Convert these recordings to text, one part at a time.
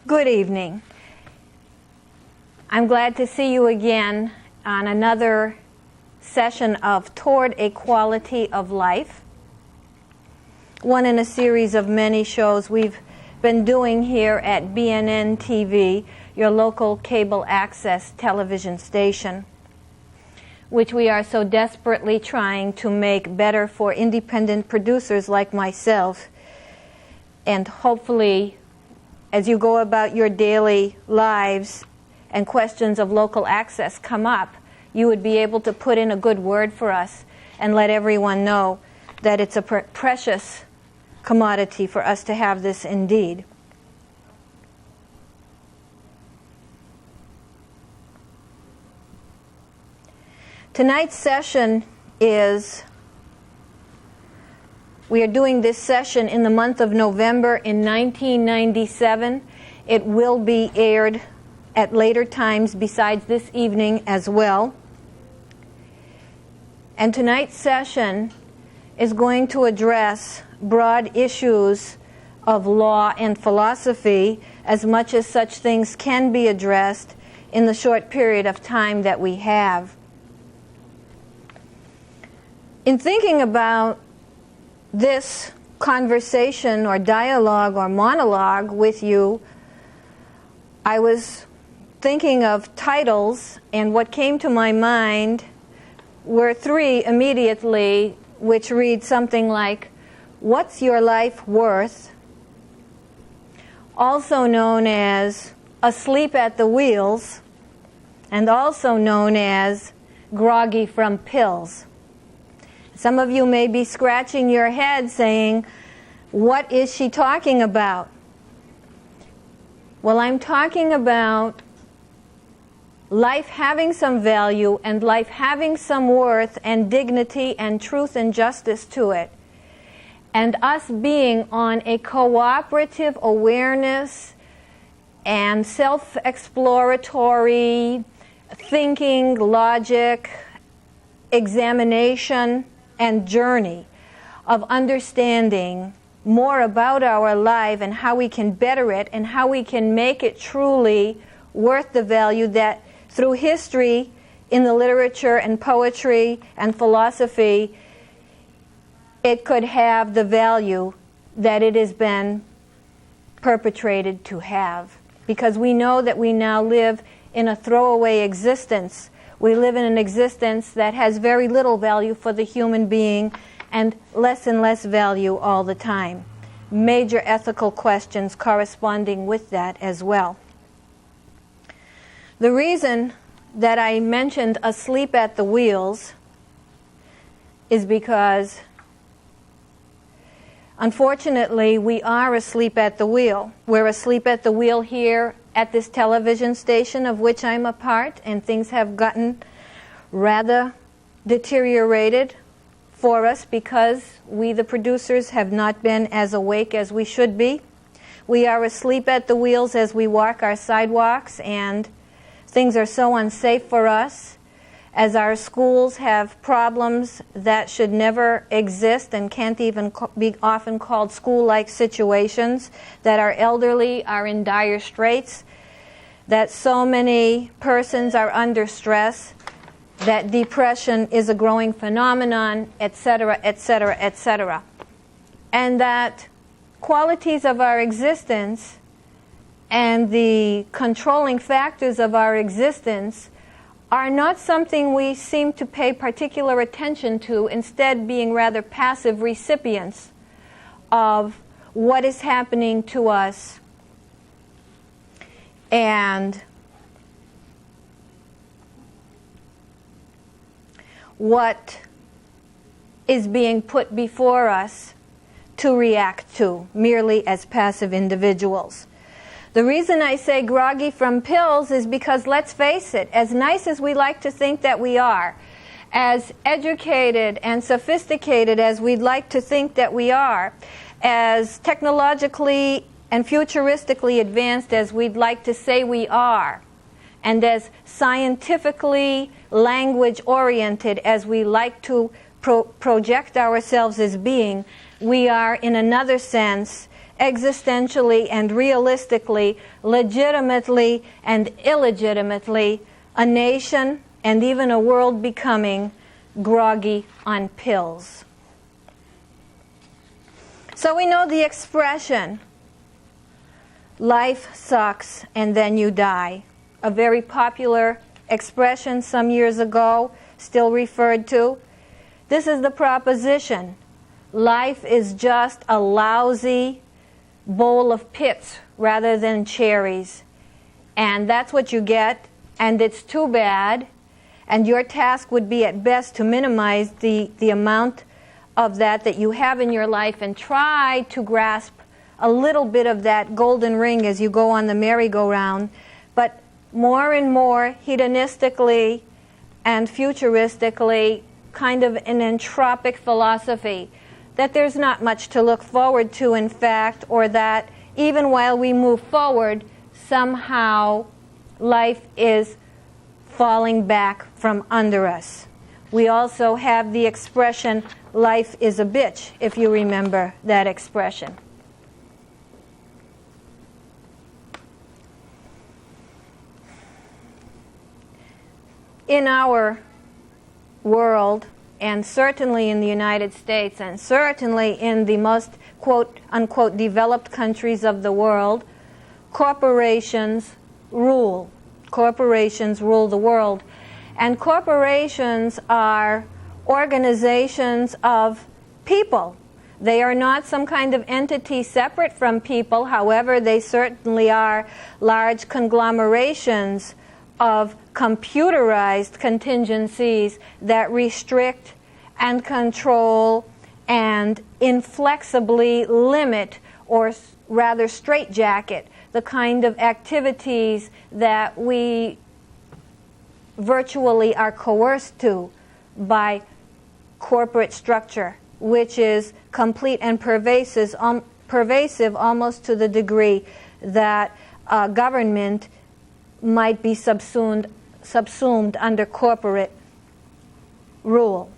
Good evening. I'm glad to see you again on another session of Toward a Quality of Life, one in a series of many shows we've been doing here at BNN TV, your local cable access television station, which we are so desperately trying to make better for independent producers like myself. And hopefully, as you go about your daily lives and questions of local access come up, you would be able to put in a good word for us and let everyone know that it's a precious commodity for us to have this indeed. Tonight's session we are doing this session in the month of November in 1997. It will be aired at later times besides this evening as well. And tonight's session is going to address broad issues of law and philosophy as much as such things can be addressed in the short period of time that we have. In thinking about this conversation or dialogue or monologue with you, I was thinking of titles, and what came to my mind were three immediately, which read something like, "What's Your Life Worth?" also known as "Asleep at the Wheels," and also known as "Groggy from Pills." Some of you may be scratching your head saying, what is she talking about? Well, I'm talking about life having some value and life having some worth and dignity and truth and justice to it. And us being on a cooperative awareness and self-exploratory thinking, logic, examination, and journey of understanding more about our life and how we can better it and how we can make it truly worth the value that through history, in the literature and poetry and philosophy, it could have the value that it has been perpetrated to have. Because we know that we now live in a throwaway existence. We live in an existence that has very little value for the human being and less value all the time. Major ethical questions corresponding with that as well. The reason that I mentioned asleep at the wheels is because, unfortunately, we are asleep at the wheel. We're asleep at the wheel here at this television station of which I'm a part, and things have gotten rather deteriorated for us because we, the producers, have not been as awake as we should be. We are asleep at the wheels as we walk our sidewalks, and things are so unsafe for us, as our schools have problems that should never exist and can't even be often called school-like situations, that our elderly are in dire straits, that so many persons are under stress, that depression is a growing phenomenon, etc., etc., etc. And that qualities of our existence and the controlling factors of our existence are not something we seem to pay particular attention to, instead being rather passive recipients of what is happening to us and what is being put before us to react to, merely as passive individuals. The reason I say groggy from pills is because, let's face it, as nice as we like to think that we are, as educated and sophisticated as we'd like to think that we are, as technologically and futuristically advanced as we'd like to say we are, and as scientifically language-oriented as we like to project ourselves as being, we are, in another sense, existentially and realistically, legitimately and illegitimately, a nation and even a world becoming groggy on pills. So we know the expression, life sucks and then you die. A very popular expression some years ago, still referred to. This is the proposition. Life is just a lousy bowl of pits rather than cherries. And that's what you get, and it's too bad. And your task would be at best to minimize the amount of that you have in your life and try to grasp a little bit of that golden ring as you go on the merry-go-round. But more and more hedonistically and futuristically, kind of an entropic philosophy, that there's not much to look forward to, in fact, or that even while we move forward, somehow life is falling back from under us. We also have the expression, life is a bitch, if you remember that expression. In our world, and certainly in the United States, and certainly in the most quote-unquote developed countries of the world, corporations rule. Corporations rule the world. And corporations are organizations of people. They are not some kind of entity separate from people. However, they certainly are large conglomerations of computerized contingencies that restrict and control and inflexibly limit, or rather straitjacket, the kind of activities that we virtually are coerced to by corporate structure, which is complete and pervasive almost to the degree that government might be subsumed under corporate rule.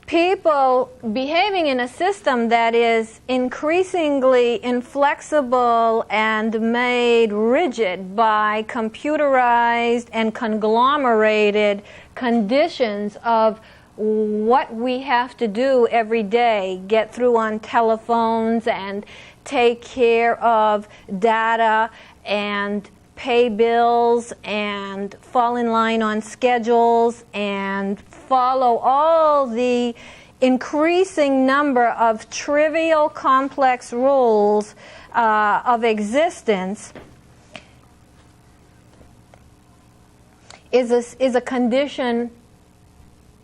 People behaving in a system that is increasingly inflexible and made rigid by computerized and conglomerated conditions of what we have to do every day, get through on telephones and take care of data and pay bills and fall in line on schedules and follow all the increasing number of trivial, complex rules of existence is a condition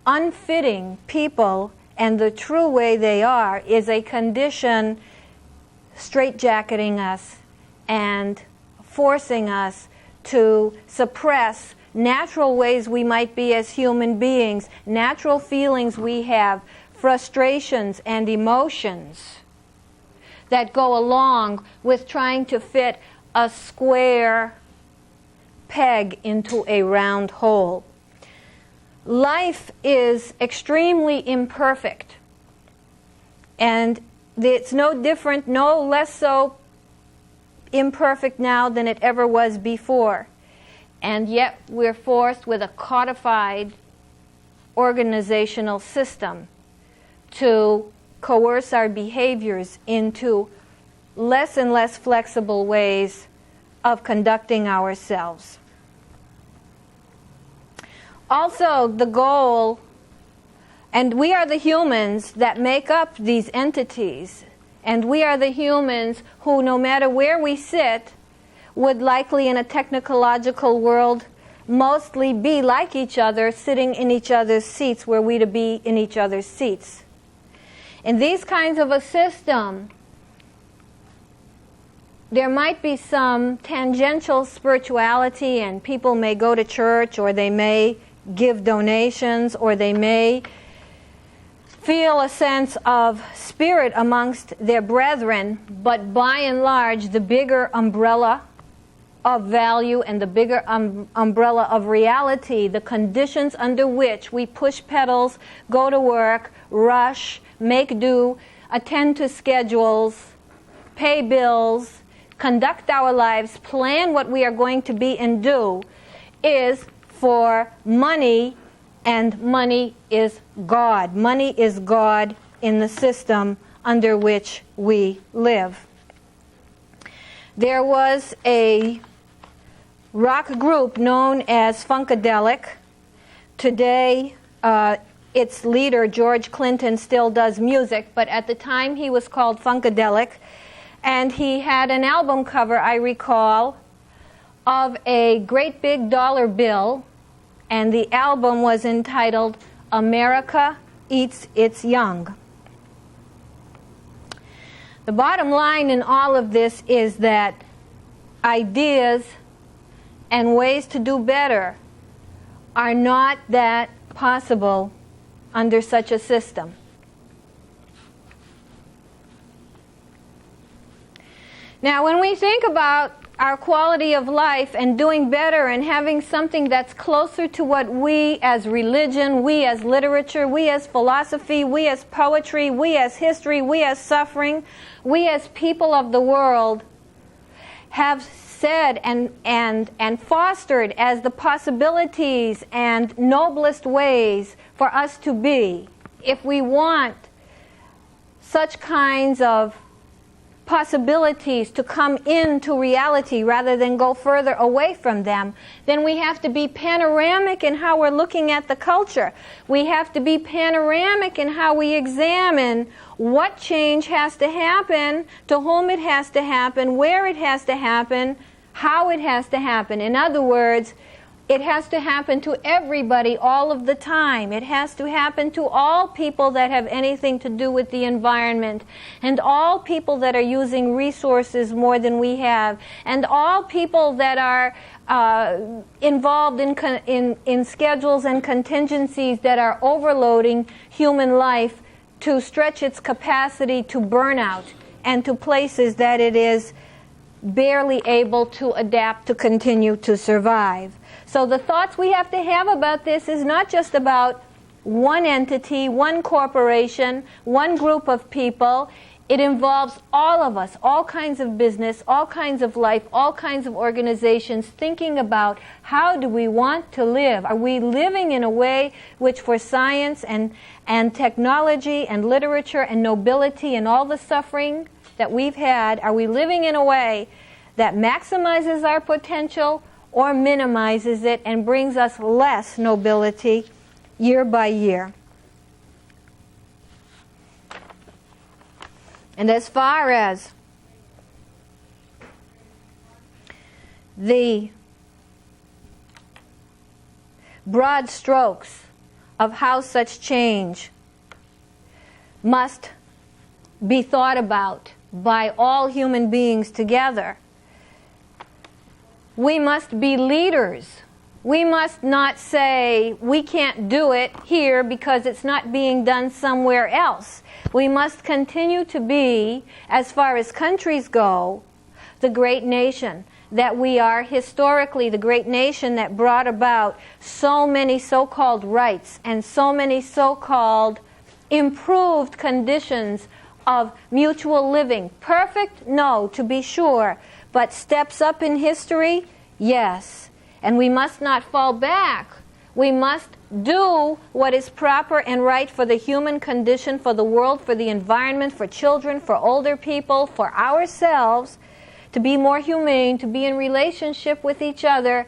unfitting people, and the true way they are is a condition straitjacketing us and forcing us to suppress natural ways we might be as human beings, natural feelings we have, frustrations and emotions that go along with trying to fit a square peg into a round hole. Life is extremely imperfect, and it's no different, no less so imperfect now than it ever was before. And yet we're forced with a codified organizational system to coerce our behaviors into less and less flexible ways of conducting ourselves. Also, the goal, and we are the humans that make up these entities, and we are the humans who, no matter where we sit, would likely in a technological world mostly be like each other, sitting in each other's seats were we to be in each other's seats. In these kinds of a system, there might be some tangential spirituality, and people may go to church, or they may give donations, or they may feel a sense of spirit amongst their brethren, but by and large, the bigger umbrella of value and the bigger umbrella of reality, the conditions under which we push pedals, go to work, rush, make do, attend to schedules, pay bills, conduct our lives, plan what we are going to be and do, is for money, and money is God. Money is God in the system under which we live. There was a rock group known as Funkadelic. Today, its leader, George Clinton, still does music, but at the time he was called Funkadelic. And he had an album cover, I recall, of a great big dollar bill, and the album was entitled America Eats Its Young. The bottom line in all of this is that ideas and ways to do better are not that possible under such a system. Now, when we think about our quality of life and doing better and having something that's closer to what we as religion, we as literature, we as philosophy, we as poetry, we as history, we as suffering, we as people of the world have said and fostered as the possibilities and noblest ways for us to be, if we want such kinds of possibilities to come into reality rather than go further away from them, then we have to be panoramic in how we're looking at the culture. We have to be panoramic in how we examine what change has to happen, to whom it has to happen, where it has to happen, how it has to happen. In other words, it has to happen to everybody all of the time. It has to happen to all people that have anything to do with the environment, and all people that are using resources more than we have, and all people that are involved in schedules and contingencies that are overloading human life to stretch its capacity to burnout and to places that it is barely able to adapt to continue to survive. So the thoughts we have to have about this is not just about one entity, one corporation, one group of people. It involves all of us, all kinds of business, all kinds of life, all kinds of organizations, thinking about how do we want to live? Are we living in a way which for science and technology and literature and nobility and all the suffering that we've had, are we living in a way that maximizes our potential or minimizes it and brings us less nobility year by year? And as far as the broad strokes of how such change must be thought about by all human beings together, we must be leaders. We must not say we can't do it here because it's not being done somewhere else. We must continue to be, as far as countries go, the great nation that we are historically, the great nation that brought about so many so-called rights and so many so-called improved conditions of mutual living. Perfect? No, to be sure. But steps up in history? Yes. And we must not fall back. We must do what is proper and right for the human condition, for the world, for the environment, for children, for older people, for ourselves, to be more humane, to be in relationship with each other,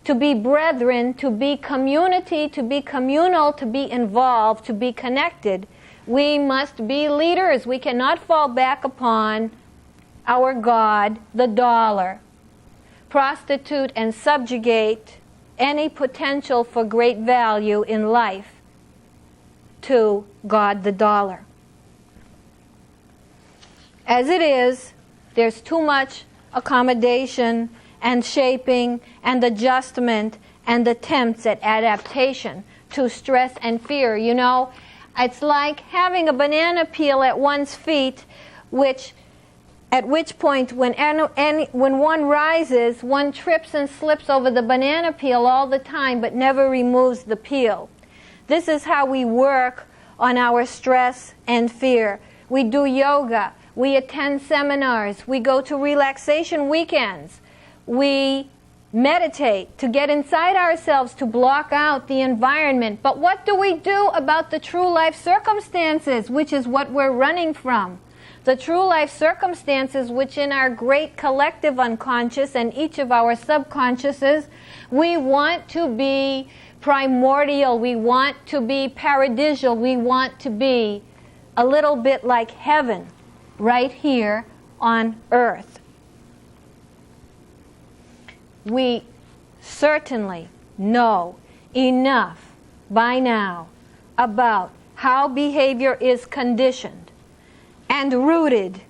to be brethren, to be community, to be communal, to be involved, to be connected. We must be leaders. We cannot fall back upon our God, the dollar, prostitute and subjugate any potential for great value in life to God, the dollar. As it is, there's too much accommodation and shaping and adjustment and attempts at adaptation to stress and fear. You know, it's like having a banana peel at one's feet, at which point when one rises, one trips and slips over the banana peel all the time but never removes the peel. This is how we work on our stress and fear. We do yoga. We attend seminars. We go to relaxation weekends. We meditate to get inside ourselves, to block out the environment. But what do we do about the true life circumstances, which is what we're running from? The true life circumstances, which in our great collective unconscious and each of our subconsciouses, we want to be primordial, we want to be paradisial, we want to be a little bit like heaven right here on earth. We certainly know enough by now about how behavior is conditioned and rooted,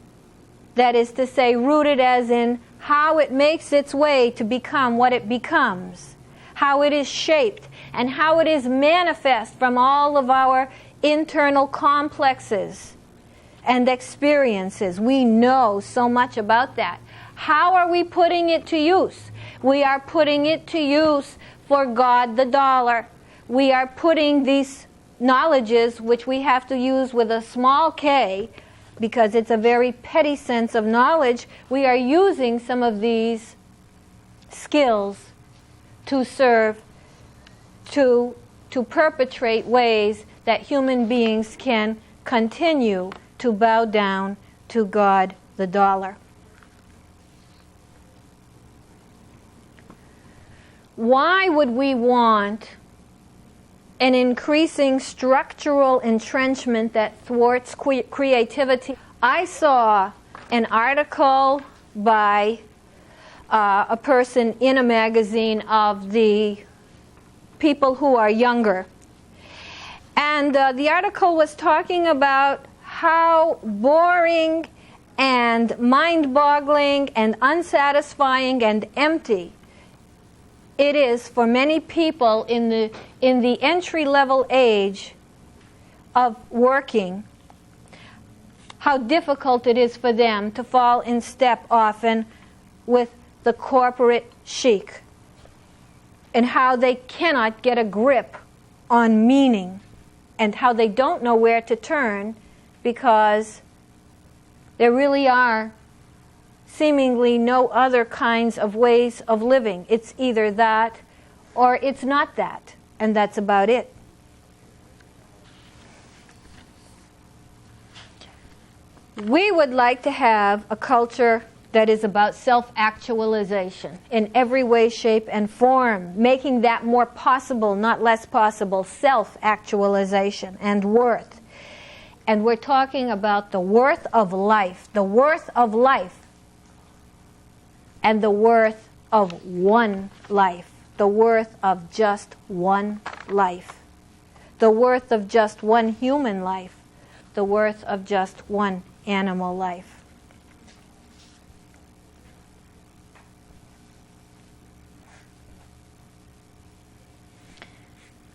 that is to say, rooted as in how it makes its way to become what it becomes, how it is shaped, and how it is manifest from all of our internal complexes and experiences. We know so much about that. How are we putting it to use? We are putting it to use for God the dollar. We are putting these knowledges, which we have to use with a small k, because it's a very petty sense of knowledge, we are using some of these skills to serve, to perpetrate ways that human beings can continue to bow down to God the dollar. Why would we want an increasing structural entrenchment that thwarts creativity? I saw an article by a person in a magazine of the people who are younger. And the article was talking about how boring and mind-boggling and unsatisfying and empty it is for many people in the entry-level age of working, how difficult it is for them to fall in step often with the corporate chic, and how they cannot get a grip on meaning, and how they don't know where to turn, because there really are seemingly no other kinds of ways of living. It's either that or it's not that, and that's about it. We would like to have a culture that is about self-actualization in every way, shape, and form, making that more possible, not less possible, self-actualization and worth. And we're talking about the worth of life, the worth of life, and the worth of one life, the worth of just one life, the worth of just one human life, the worth of just one animal life.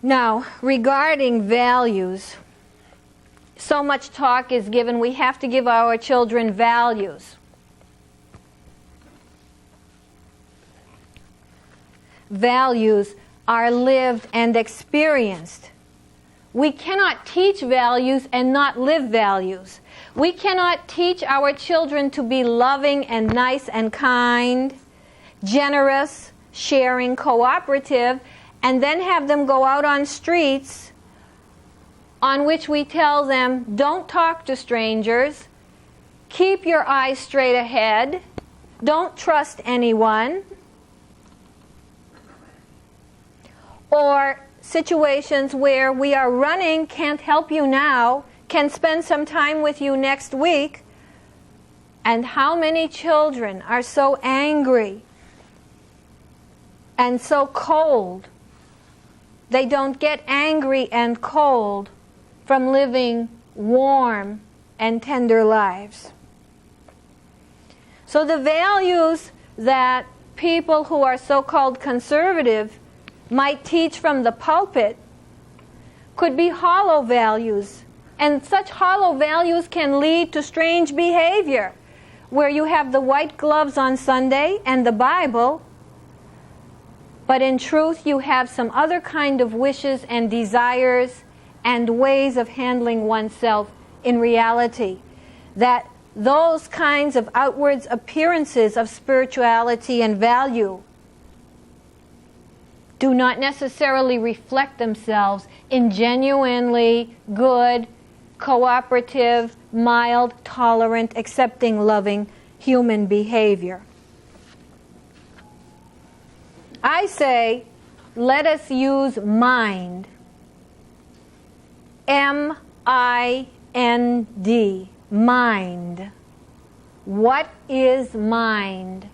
Now, regarding values, so much talk is given. We have to give our children values. Values are lived and experienced. We cannot teach values and not live values. We cannot teach our children to be loving and nice and kind, generous, sharing, cooperative, and then have them go out on streets on which we tell them, don't talk to strangers, keep your eyes straight ahead, don't trust anyone. Or situations where we are running, can't help you now, can spend some time with you next week. And how many children are so angry and so cold? They don't get angry and cold from living warm and tender lives. So the values that people who are so-called conservative might teach from the pulpit could be hollow values. And such hollow values can lead to strange behavior, where you have the white gloves on Sunday and the Bible, but in truth you have some other kind of wishes and desires and ways of handling oneself in reality. That those kinds of outward appearances of spirituality and value do not necessarily reflect themselves in genuinely good, cooperative, mild, tolerant, accepting, loving human behavior. I say, let us use mind. M-I-N-D. Mind. What is mind?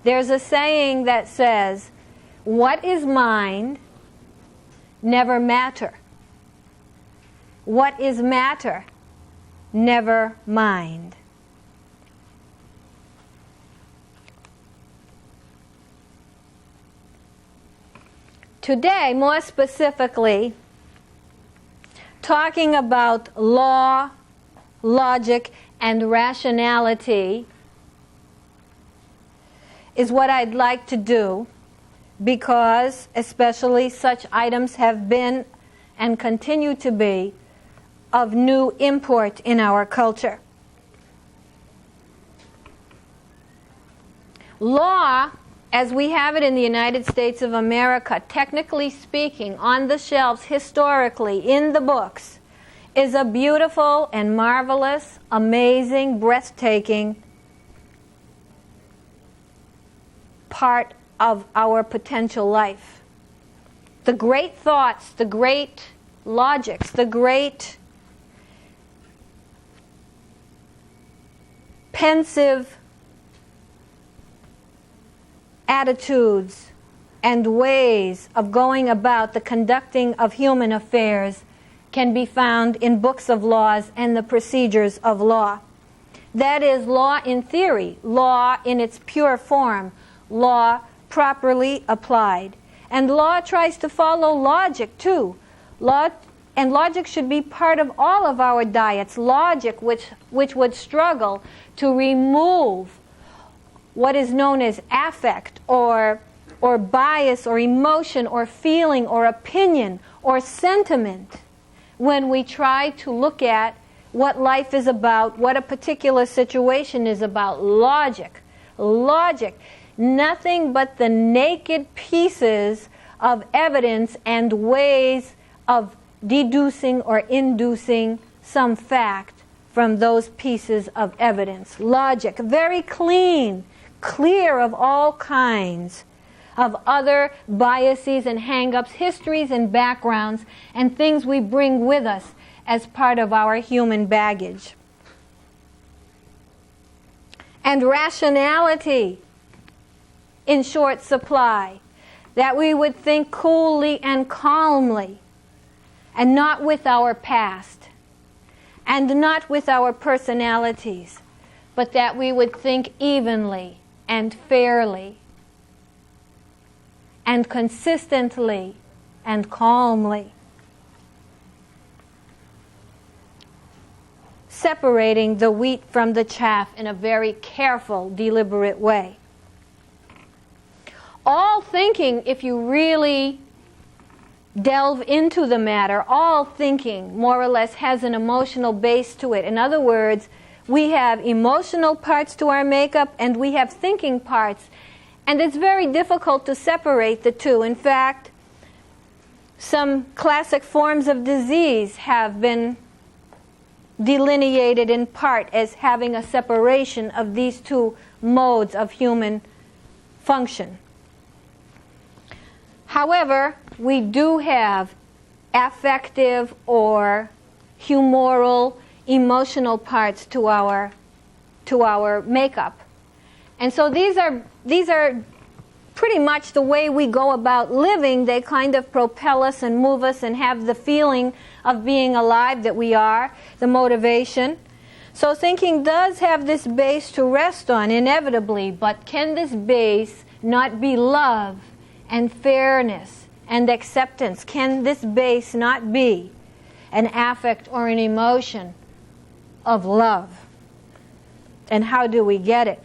There's a saying that says, what is mind? Never matter. What is matter? Never mind. Today, more specifically, talking about law, logic, and rationality is what I'd like to do, because especially such items have been and continue to be of new import in our culture. Law, as we have it in the United States of America, technically speaking, on the shelves, historically, in the books, is a beautiful and marvelous, amazing, breathtaking part of our potential life. The great thoughts, the great logics, the great pensive attitudes and ways of going about the conducting of human affairs can be found in books of laws and the procedures of law. That is, law in theory, law in its pure form, law properly applied. And law tries to follow logic too. And logic should be part of all of our diets. Logic which would struggle to remove what is known as affect or bias or emotion or feeling or opinion or sentiment when we try to look at what life is about, what a particular situation is about. Logic. Nothing but the naked pieces of evidence and ways of deducing or inducing some fact from those pieces of evidence. Logic, very clean, clear of all kinds of other biases and hang-ups, histories and backgrounds, and things we bring with us as part of our human baggage. And rationality in short supply, that we would think coolly and calmly, and not with our past, and not with our personalities, but that we would think evenly and fairly and consistently and calmly, separating the wheat from the chaff in a very careful, deliberate way. All thinking, if you really delve into the matter, all thinking more or less has an emotional base to it. In other words, we have emotional parts to our makeup and we have thinking parts, and it's very difficult to separate the two. In fact, some classic forms of disease have been delineated in part as having a separation of these two modes of human function. However, we do have affective or humoral, emotional parts to our makeup. And so these are pretty much the way we go about living. They kind of propel us and move us and have the feeling of being alive that we are, the motivation. So thinking does have this base to rest on, inevitably, but can this base not be love and fairness and acceptance? Can this base not be an affect or an emotion of love? And how do we get it?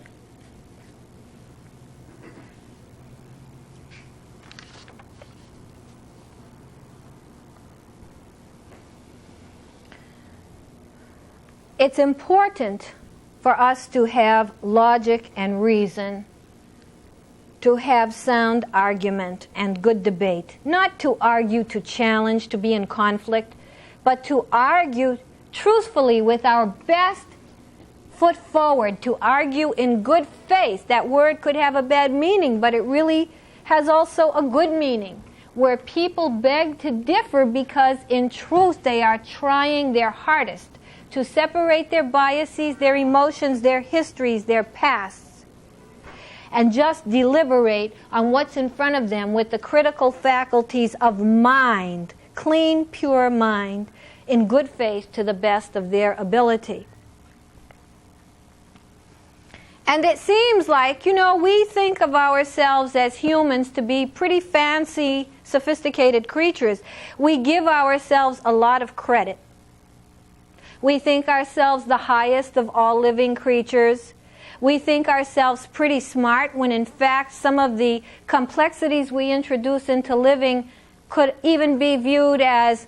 It's important for us to have logic and reason, to have sound argument and good debate. Not to argue, to challenge, to be in conflict, but to argue truthfully with our best foot forward, to argue in good faith. That word could have a bad meaning, but it really has also a good meaning, where people beg to differ because in truth they are trying their hardest to separate their biases, their emotions, their histories, their pasts, and just deliberate on what's in front of them with the critical faculties of mind, clean, pure mind, in good faith to the best of their ability. And it seems like, we think of ourselves as humans to be pretty fancy, sophisticated creatures. We give ourselves a lot of credit. We think ourselves the highest of all living creatures. We think ourselves pretty smart when in fact some of the complexities we introduce into living could even be viewed as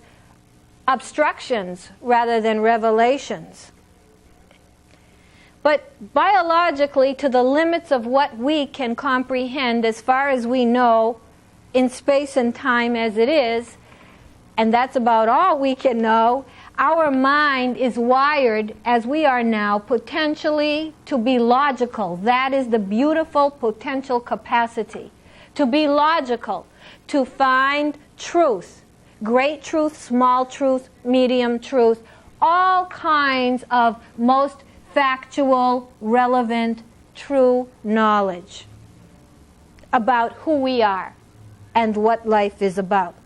obstructions rather than revelations. But biologically, to the limits of what we can comprehend as far as we know in space and time as it is, and that's about all we can know, our mind is wired, as we are now, potentially to be logical. That is the beautiful potential capacity. To be logical, to find truth, great truth, small truth, medium truth, all kinds of most factual, relevant, true knowledge about who we are and what life is about.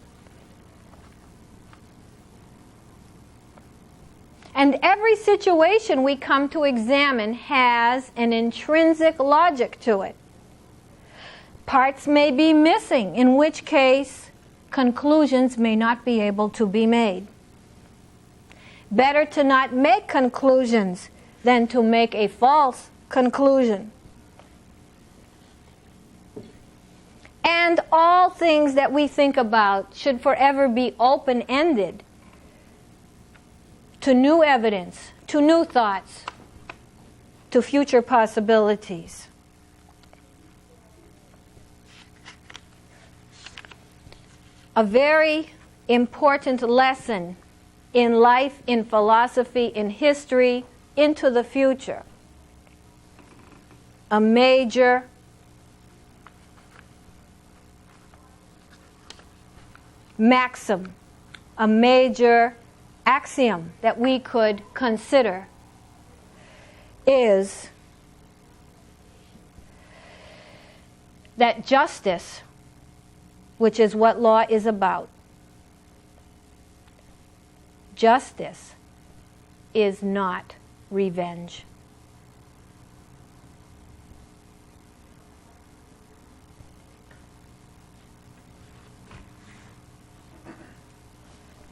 And every situation we come to examine has an intrinsic logic to it. Parts may be missing, in which case conclusions may not be able to be made. Better to not make conclusions than to make a false conclusion. And all things that we think about should forever be open-ended to new evidence, to new thoughts, to future possibilities. A very important lesson in life, in philosophy, in history, into the future. A major maxim, a major axiom that we could consider is that justice, which is what law is about, justice is not revenge.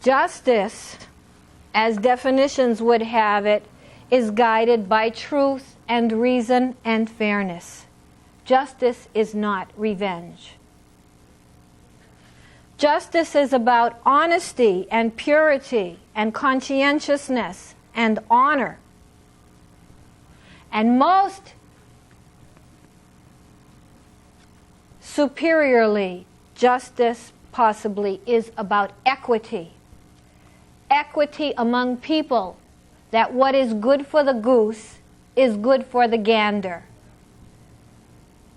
Justice, as definitions would have it, is guided by truth and reason and fairness. Justice is not revenge. Justice is about honesty and purity and conscientiousness and honor. And most superiorly, justice possibly is about equity. Equity among people, that what is good for the goose is good for the gander.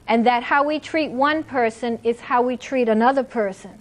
And that how we treat one person is how we treat another person.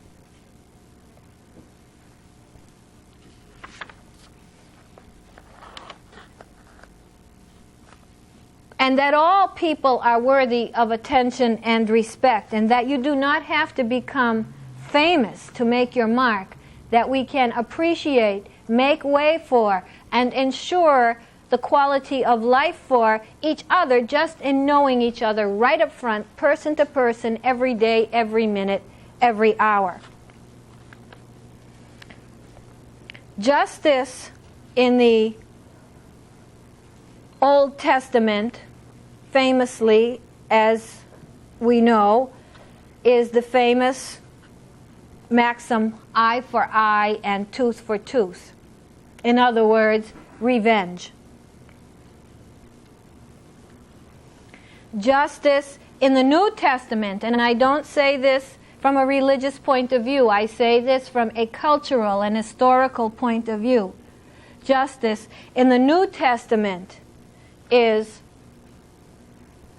And that all people are worthy of attention and respect, and that you do not have to become famous to make your mark, that we can appreciate, make way for, and ensure the quality of life for each other just in knowing each other right up front, person to person, every day, every minute, every hour. Justice in the Old Testament, famously, as we know, is the famous maxim, eye for eye and tooth for tooth. In other words, revenge. justice in the New Testament, and I don't say this from a religious point of view, I say this from a cultural and historical point of view. Justice in the New Testament is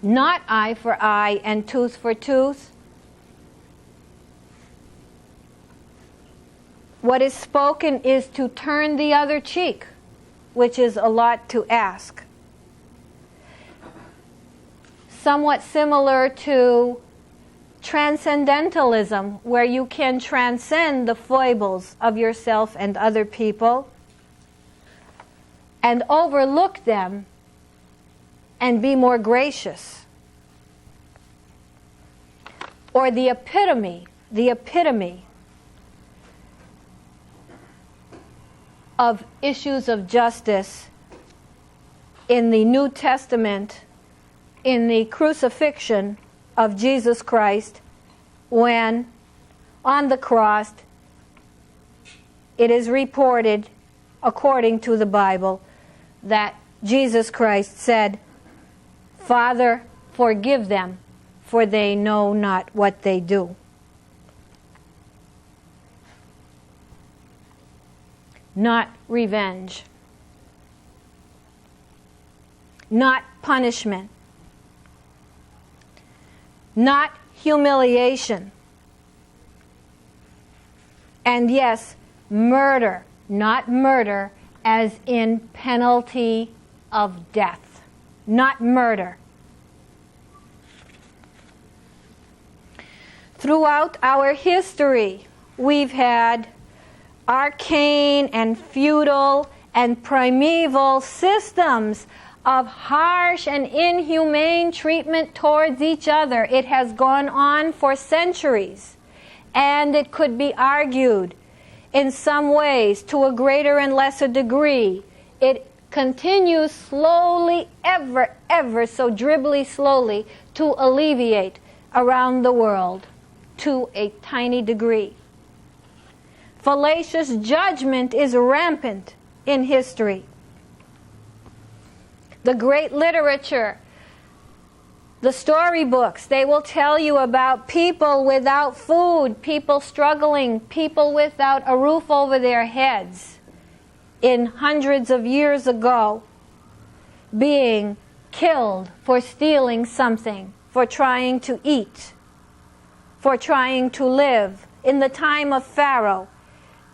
not eye for eye and tooth for tooth. What is spoken is to turn the other cheek, which is a lot to ask. Somewhat similar to transcendentalism, where you can transcend the foibles of yourself and other people and overlook them and be more gracious. Or the epitome of issues of justice in the New Testament, in the crucifixion of Jesus Christ, when on the cross it is reported, according to the Bible, that Jesus Christ said, "Father, forgive them, for they know not what they do." Not revenge, not punishment, not humiliation, and yes, murder, not murder as in penalty of death, not murder. Throughout our history, we've had arcane and feudal and primeval systems of harsh and inhumane treatment towards each other. It has gone on for centuries, and it could be argued in some ways, to a greater and lesser degree, it continues slowly, ever so dribbly slowly, to alleviate around the world to a tiny degree. Fallacious judgment is rampant in history. The great literature, the storybooks, they will tell you about people without food, people struggling, people without a roof over their heads in hundreds of years ago, being killed for stealing something, for trying to eat, for trying to live. In the time of Pharaoh,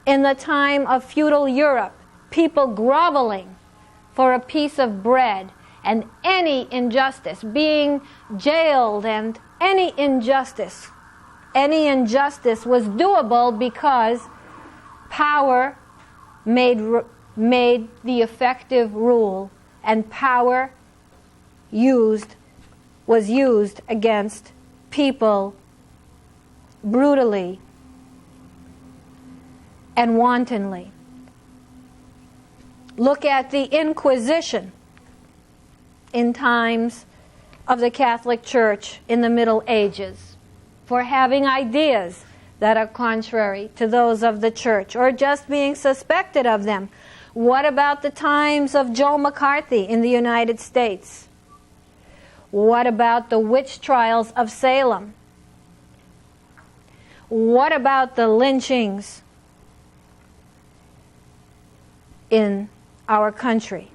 in the time of feudal Europe, people groveling for a piece of bread, and any injustice, being jailed, and any injustice was doable because power made the effective rule, and power was used against people brutally and wantonly. Look at the Inquisition in times of the Catholic Church in the Middle Ages for having ideas that are contrary to those of the Church, or just being suspected of them. What about the times of Joe McCarthy in the United States? What about the witch trials of Salem? What about the lynchings in our country?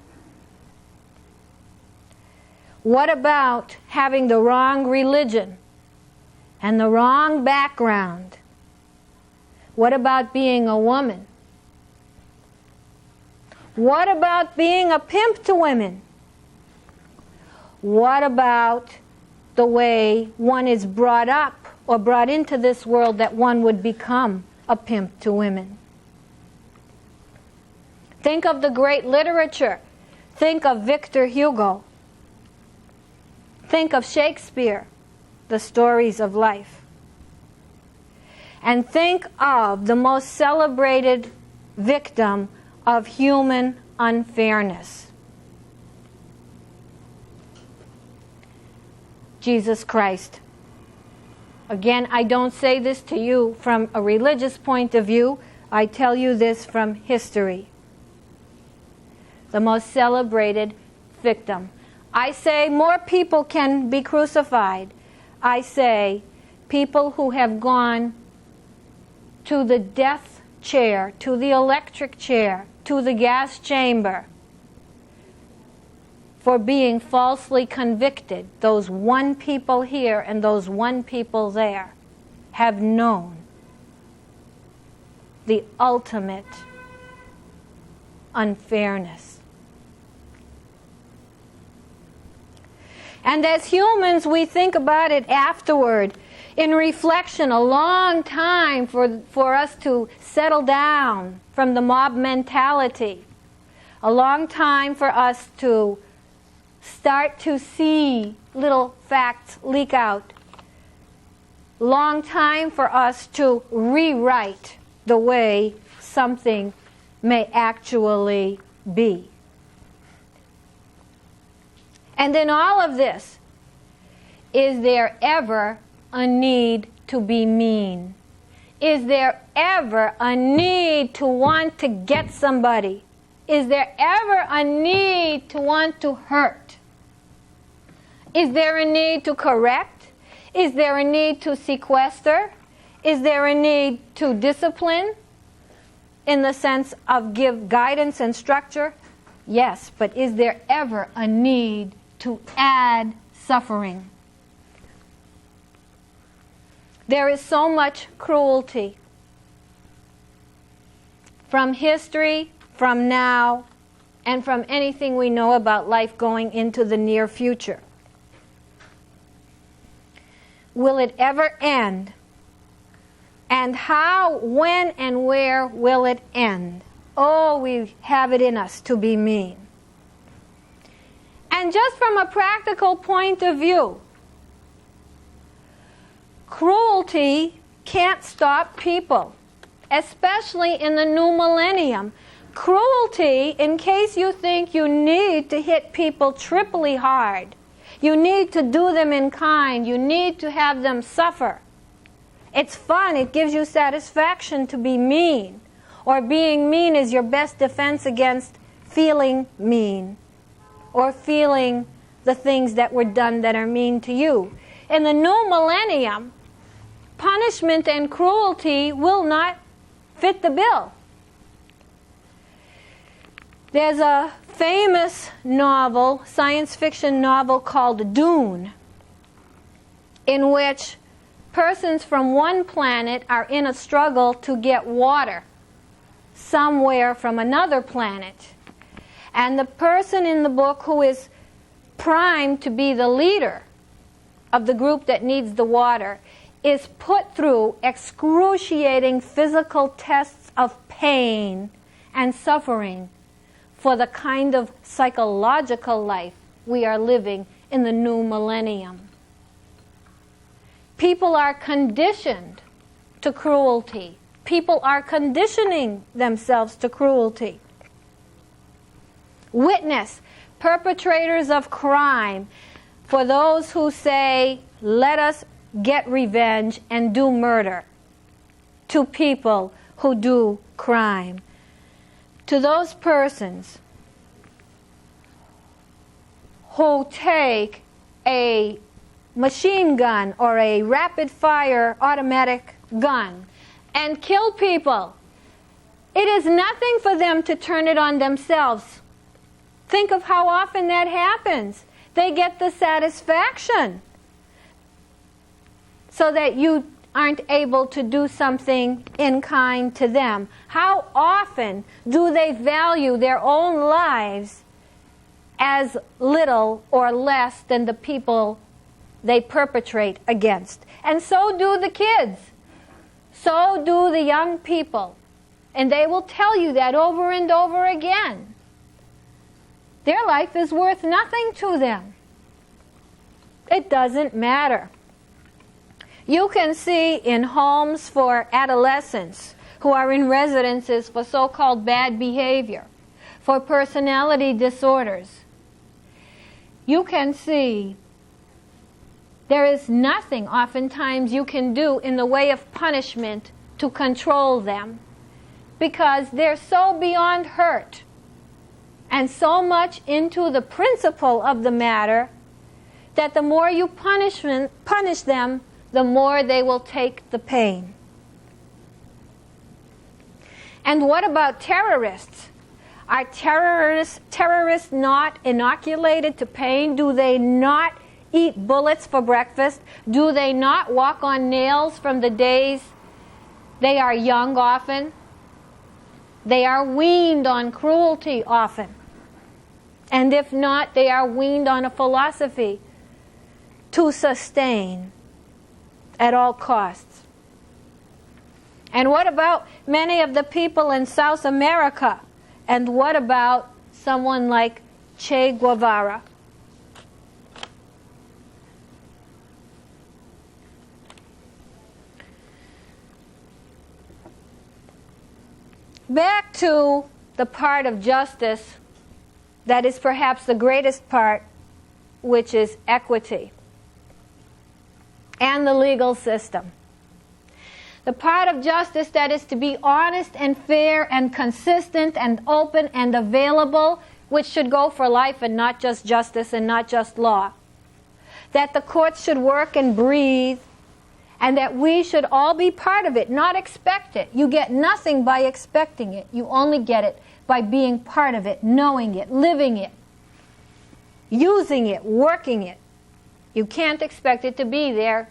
What about having the wrong religion and the wrong background? What about being a woman? What about being a pimp to women? What about the way one is brought up or brought into this world that one would become a pimp to women? Think of the great literature. Think of Victor Hugo. Think of Shakespeare, the stories of life. And think of the most celebrated victim of human unfairness, Jesus Christ. Again, I don't say this to you from a religious point of view. I tell you this from history. The most celebrated victim I say more people can be crucified. I say people who have gone to the death chair, to the electric chair, to the gas chamber for being falsely convicted, those one people here and those one people there, have known the ultimate unfairness. And as humans, we think about it afterward, in reflection, a long time for us to settle down from the mob mentality, a long time for us to start to see little facts leak out, long time for us to rewrite the way something may actually be. And in all of this, is there ever a need to be mean? Is there ever a need to want to get somebody? Is there ever a need to want to hurt? Is there a need to correct? Is there a need to sequester? Is there a need to discipline in the sense of give guidance and structure? Yes, but is there ever a need to add suffering? There is so much cruelty from history, from now, and from anything we know about life going into the near future. Will it ever end? And how, when, and where will it end? Oh, we have it in us to be mean. And just from a practical point of view, cruelty can't stop people, especially in the new millennium. Cruelty, in case you think you need to hit people triply hard, you need to do them in kind, you need to have them suffer. It's fun, it gives you satisfaction to be mean, or being mean is your best defense against feeling mean, or feeling the things that were done that are mean to you. In the new millennium, punishment and cruelty will not fit the bill. There's a famous novel, science fiction novel called Dune, in which persons from one planet are in a struggle to get water somewhere from another planet. And the person in the book who is primed to be the leader of the group that needs the water is put through excruciating physical tests of pain and suffering for the kind of psychological life we are living in the new millennium. People are conditioned to cruelty. People are conditioning themselves to cruelty. Witness perpetrators of crime for those who say, let us get revenge and do murder to people who do crime. To those persons who take a machine gun or a rapid-fire automatic gun and kill people, it is nothing for them to turn it on themselves. Think of how often that happens. They get the satisfaction so that you aren't able to do something in kind to them. How often do they value their own lives as little or less than the people they perpetrate against? And so do the kids. So do the young people. And they will tell you that over and over again. Their life is worth nothing to them. It doesn't matter. You can see in homes for adolescents who are in residences for so-called bad behavior, for personality disorders, you can see there is nothing oftentimes you can do in the way of punishment to control them, because they're so beyond hurt and so much into the principle of the matter that the more you punish them, the more they will take the pain. And what about terrorists? Are terrorists not inoculated to pain? Do they not eat bullets for breakfast? Do they not walk on nails from the days they are young often? They are weaned on cruelty often. And if not, they are weaned on a philosophy to sustain at all costs. And what about many of the people in South America? And what about someone like Che Guevara? Back to the part of justice that is perhaps the greatest part, which is equity and the legal system. The part of justice that is to be honest and fair and consistent and open and available, which should go for life and not just justice and not just law. That the courts should work and breathe, and that we should all be part of it, not expect it. You get nothing by expecting it. You only get it by being part of it, knowing it, living it, using it, working it. You can't expect it to be there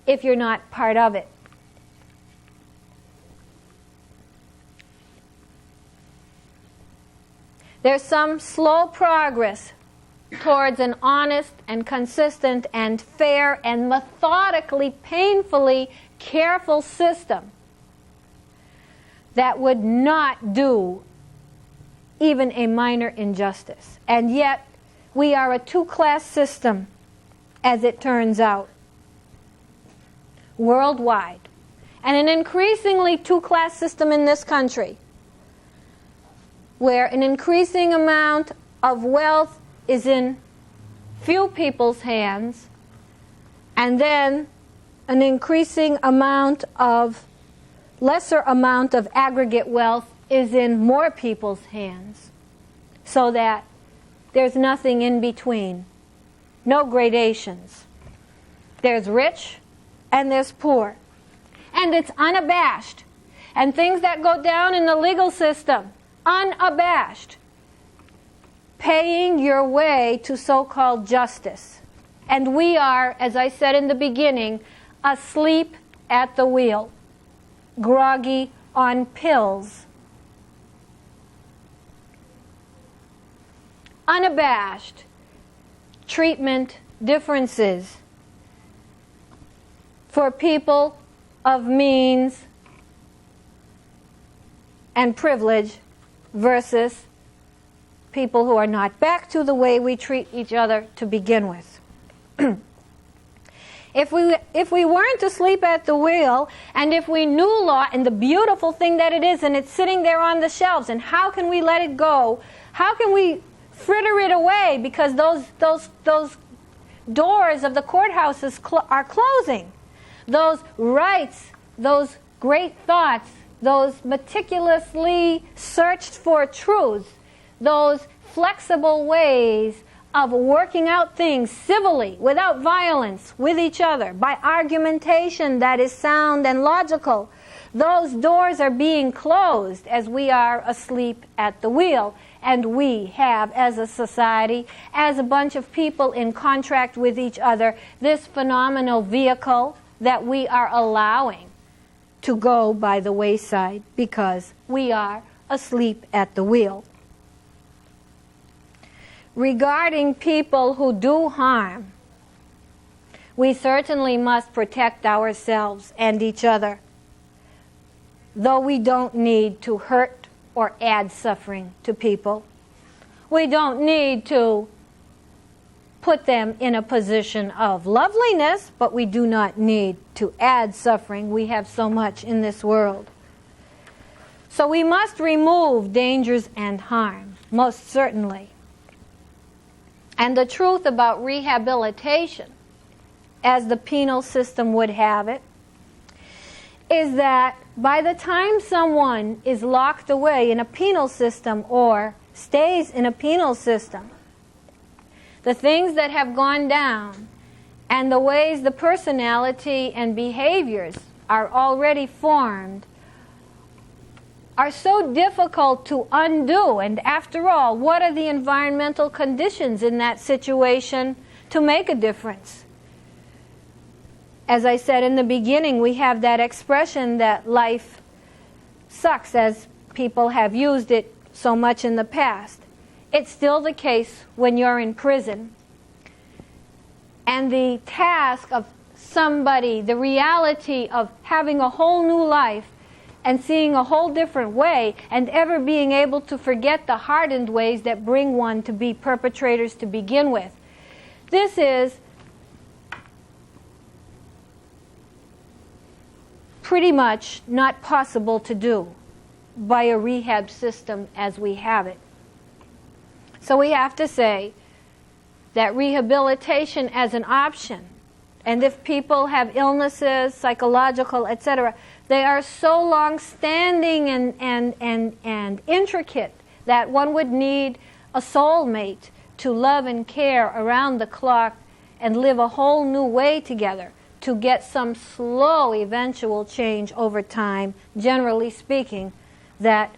if you're not part of it. There's some slow progress towards an honest and consistent and fair and methodically, painfully careful system that would not do even a minor injustice. And yet, we are a two-class system, as it turns out, worldwide. And an increasingly two-class system in this country, where an increasing amount of wealth is in few people's hands, and then an increasing amount of, lesser amount of aggregate wealth is in more people's hands, so that there's nothing in between, no gradations. There's rich and there's poor, and it's unabashed. And things that go down in the legal system, unabashed, paying your way to so-called justice. And we are, as I said in the beginning, asleep at the wheel, groggy on pills. Unabashed treatment differences for people of means and privilege versus people who are not, back to the way we treat each other to begin with. If we weren't asleep at the wheel, and if we knew law and the beautiful thing that it is, and it's sitting there on the shelves, and how can we let it go? How can we fritter it away because those doors of the courthouses are closing? Those rights, those great thoughts, those meticulously searched for truths, those flexible ways of working out things civilly, without violence, with each other, by argumentation that is sound and logical. Those doors are being closed as we are asleep at the wheel. And we have, as a society, as a bunch of people in contract with each other, this phenomenal vehicle that we are allowing to go by the wayside because we are asleep at the wheel. Regarding people who do harm, we certainly must protect ourselves and each other, though we don't need to hurt or add suffering to people. We don't need to put them in a position of loveliness, but we do not need to add suffering. We have so much in this world. So we must remove dangers and harm, most certainly. And the truth about rehabilitation, as the penal system would have it, is that by the time someone is locked away in a penal system or stays in a penal system. The things that have gone down and the ways the personality and behaviors are already formed are so difficult to undo. And after all, what are the environmental conditions in that situation to make a difference? As I said in the beginning, we have that expression that life sucks, as people have used it so much in the past. It's still the case when you're in prison. And the task of somebody, the reality of having a whole new life and seeing a whole different way, and ever being able to forget the hardened ways that bring one to be perpetrators to begin with. This is pretty much not possible to do by a rehab system as we have it. So we have to say that rehabilitation as an option, and if people have illnesses, psychological, etc., they are so long-standing and intricate that one would need a soulmate to love and care around the clock and live a whole new way together to get some slow eventual change over time, generally speaking, that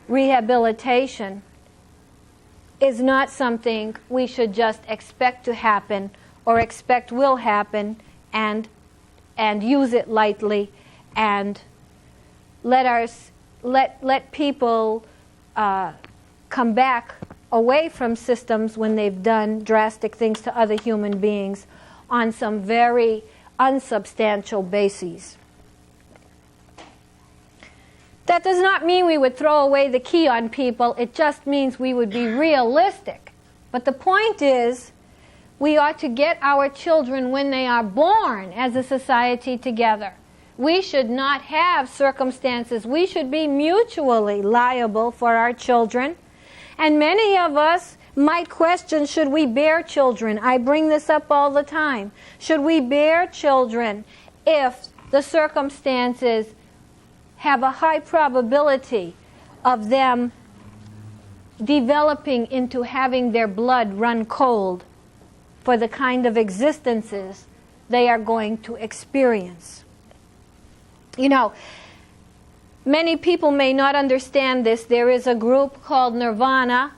rehabilitation is not something we should just expect to happen or expect will happen and use it lightly and let people come back away from systems when they've done drastic things to other human beings on some very unsubstantial bases. That does not mean we would throw away the key on people. It just means we would be realistic. But the point is, we ought to get our children when they are born as a society together. We should not have circumstances. We should be mutually liable for our children. And many of us might question, should we bear children? I bring this up all the time. Should we bear children if the circumstances have a high probability of them developing into having their blood run cold for the kind of existences they are going to experience? You know, many people may not understand this. There is a group called Nirvana.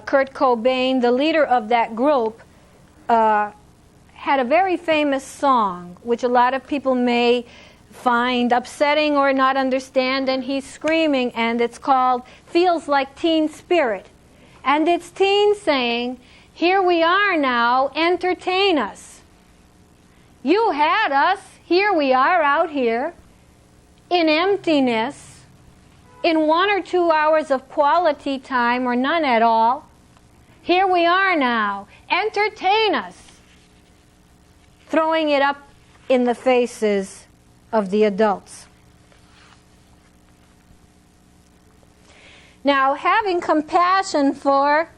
Kurt Cobain, the leader of that group, had a very famous song, which a lot of people may find upsetting or not understand, and he's screaming, and it's called Feels Like Teen Spirit. And it's teens saying, here we are now, entertain us. You had us, here we are out here, in emptiness, in 1 or 2 hours of quality time or none at all. Here we are now, entertain us. Throwing it up in the faces of the adults. Now, having compassion for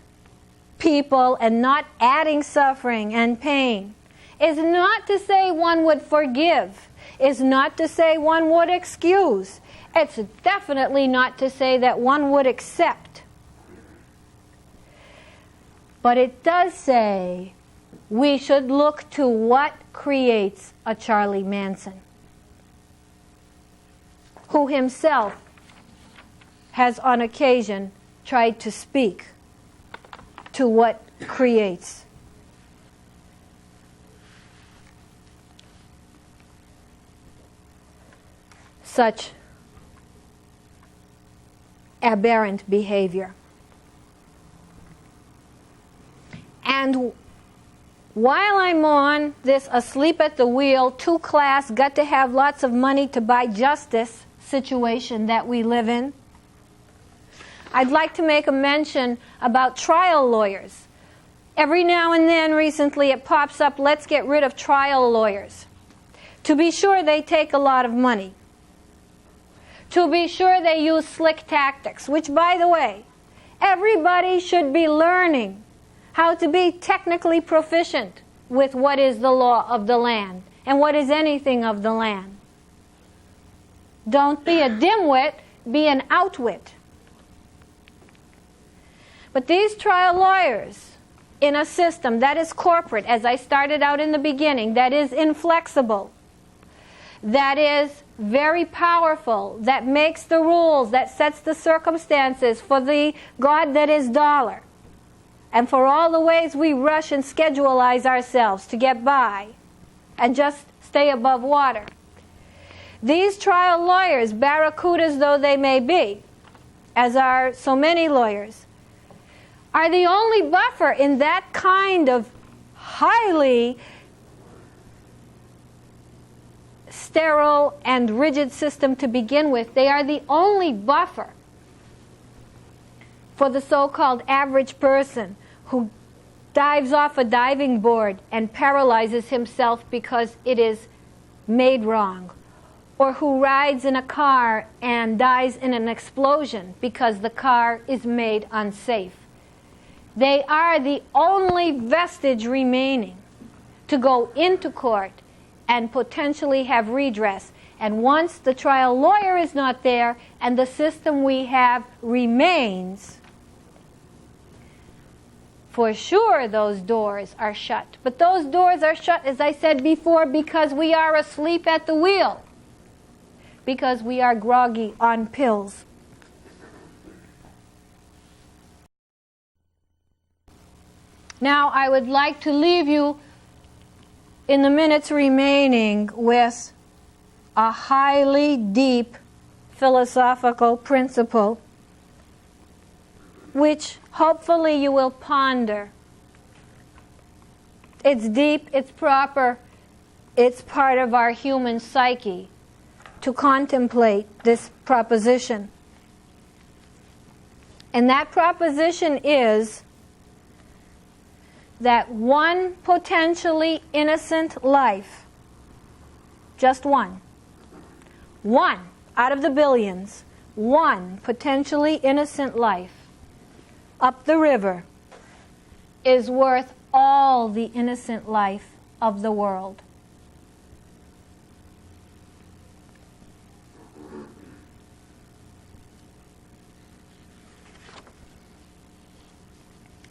people and not adding suffering and pain is not to say one would forgive, is not to say one would excuse. It's definitely not to say that one would accept. But it does say we should look to what creates a Charlie Manson, who himself has on occasion tried to speak to what creates such aberrant behavior. And while I'm on this asleep at the wheel, 2-class, got to have lots of money to buy justice situation that we live in, I'd like to make a mention about trial lawyers. Every now and then recently it pops up, let's get rid of trial lawyers. To be sure, they take a lot of money. To be sure, they use slick tactics, which, by the way, everybody should be learning how to be technically proficient with what is the law of the land and what is anything of the land. Don't be a dimwit, be an outwit. But these trial lawyers in a system that is corporate, as I started out in the beginning, that is inflexible, that is very powerful, that makes the rules, that sets the circumstances for the God that is dollar, and for all the ways we rush and scheduleize ourselves to get by and just stay above water. These trial lawyers, barracudas though they may be, as are so many lawyers, are the only buffer in that kind of highly sterile and rigid system to begin with. They are the only buffer for the so-called average person who dives off a diving board and paralyzes himself because it is made wrong, or who rides in a car and dies in an explosion because the car is made unsafe. They are the only vestige remaining to go into court and potentially have redress. And once the trial lawyer is not there and the system we have remains, for sure those doors are shut. But those doors are shut, as I said before, because we are asleep at the wheel, because we are groggy on pills. Now I would like to leave you in the minutes remaining with a highly deep philosophical principle which hopefully you will ponder. It's deep, it's proper, it's part of our human psyche to contemplate this proposition. And that proposition is that one potentially innocent life, just one out of the billions, one potentially innocent life up the river is worth all the innocent life of the world.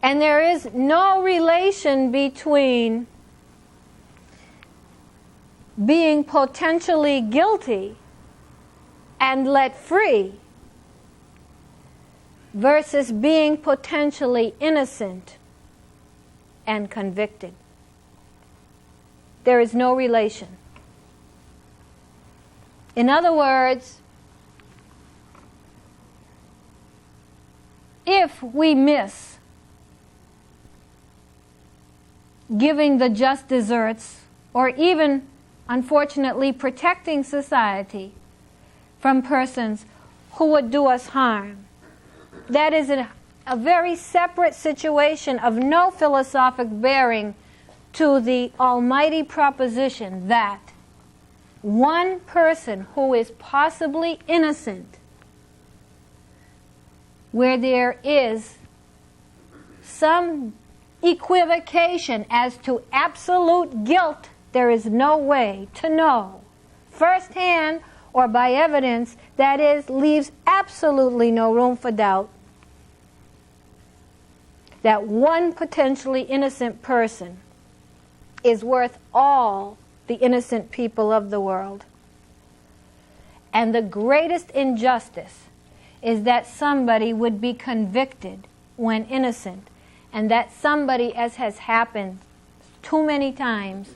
And there is no relation between being potentially guilty and let free versus being potentially innocent and convicted. There is no relation. In other words, if we miss giving the just deserts, or even, unfortunately, protecting society from persons who would do us harm, that is a very separate situation of no philosophic bearing to the almighty proposition that one person who is possibly innocent, where there is some equivocation as to absolute guilt, there is no way to know firsthand or by evidence, that is, leaves absolutely no room for doubt, that one potentially innocent person is worth all the innocent people of the world. And the greatest injustice is that somebody would be convicted when innocent, and that somebody, as has happened too many times,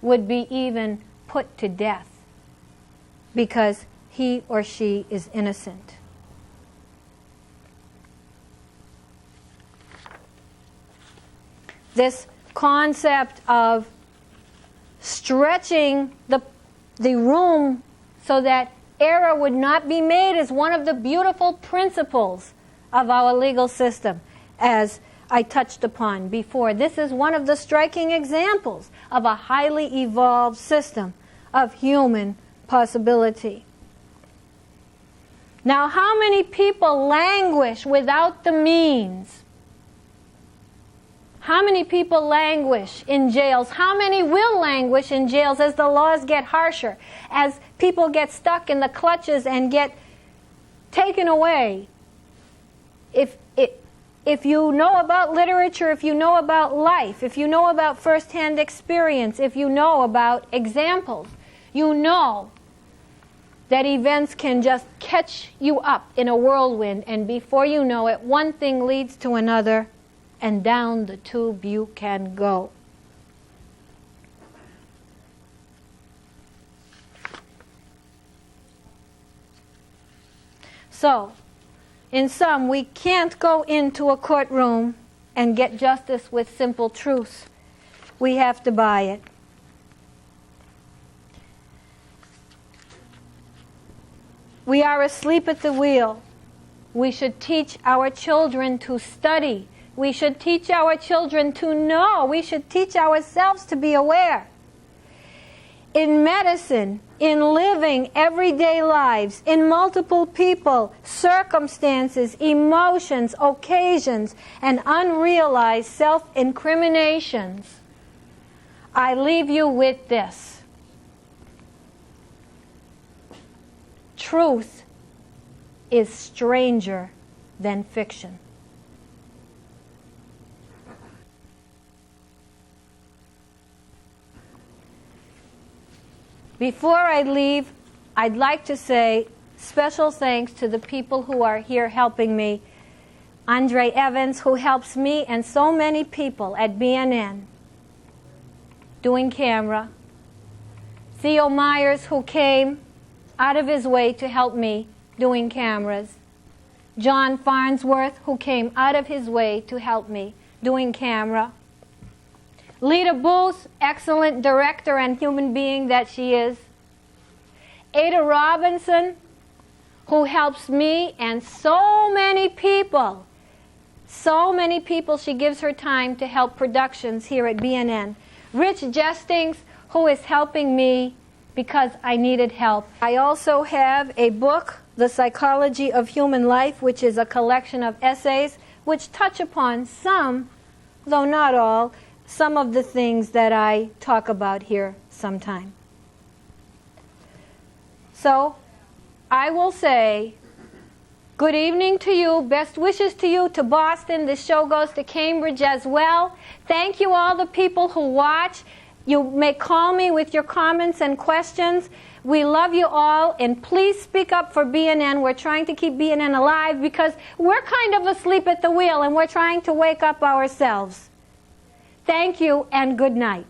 would be even put to death because he or she is innocent. This concept of stretching the room so that error would not be made is one of the beautiful principles of our legal system, as I touched upon before. This is one of the striking examples of a highly evolved system of human possibility. Now, how many people languish without the means? How many people languish in jails? How many will languish in jails as the laws get harsher, as people get stuck in the if you know about literature, if you know about life, if you know about first-hand experience, if you know about examples, you know that events can just catch you up in a whirlwind, and before you know it, one thing leads to another, and down the tube you can go. So, in sum, we can't go into a courtroom and get justice with simple truths. We have to buy it. We are asleep at the wheel. We should teach our children to study. We should teach our children to know. We should teach ourselves to be aware. In medicine, in living everyday lives, in multiple people, circumstances, emotions, occasions, and unrealized self-incriminations, I leave you with this. Truth is stranger than fiction. Before I leave, I'd like to say special thanks to the people who are here helping me. Andre Evans, who helps me and so many people at BNN doing camera. Theo Myers, who came out of his way to help me doing cameras. John Farnsworth, who came out of his way to help me doing camera. Lita Booth, excellent director and human being that she is. Ada Robinson, who helps me and so many people. So many people she gives her time to help productions here at BNN. Rich Jestings, who is helping me because I needed help. I also have a book, The Psychology of Human Life, which is a collection of essays which touch upon some, though not all, some of the things that I talk about here sometime. So, I will say, good evening to you, best wishes to you, to Boston. This show goes to Cambridge as well. Thank you all the people who watch. You may call me with your comments and questions. We love you all, and please speak up for BNN. We're trying to keep BNN alive because we're kind of asleep at the wheel, and we're trying to wake up ourselves. Thank you, and good night.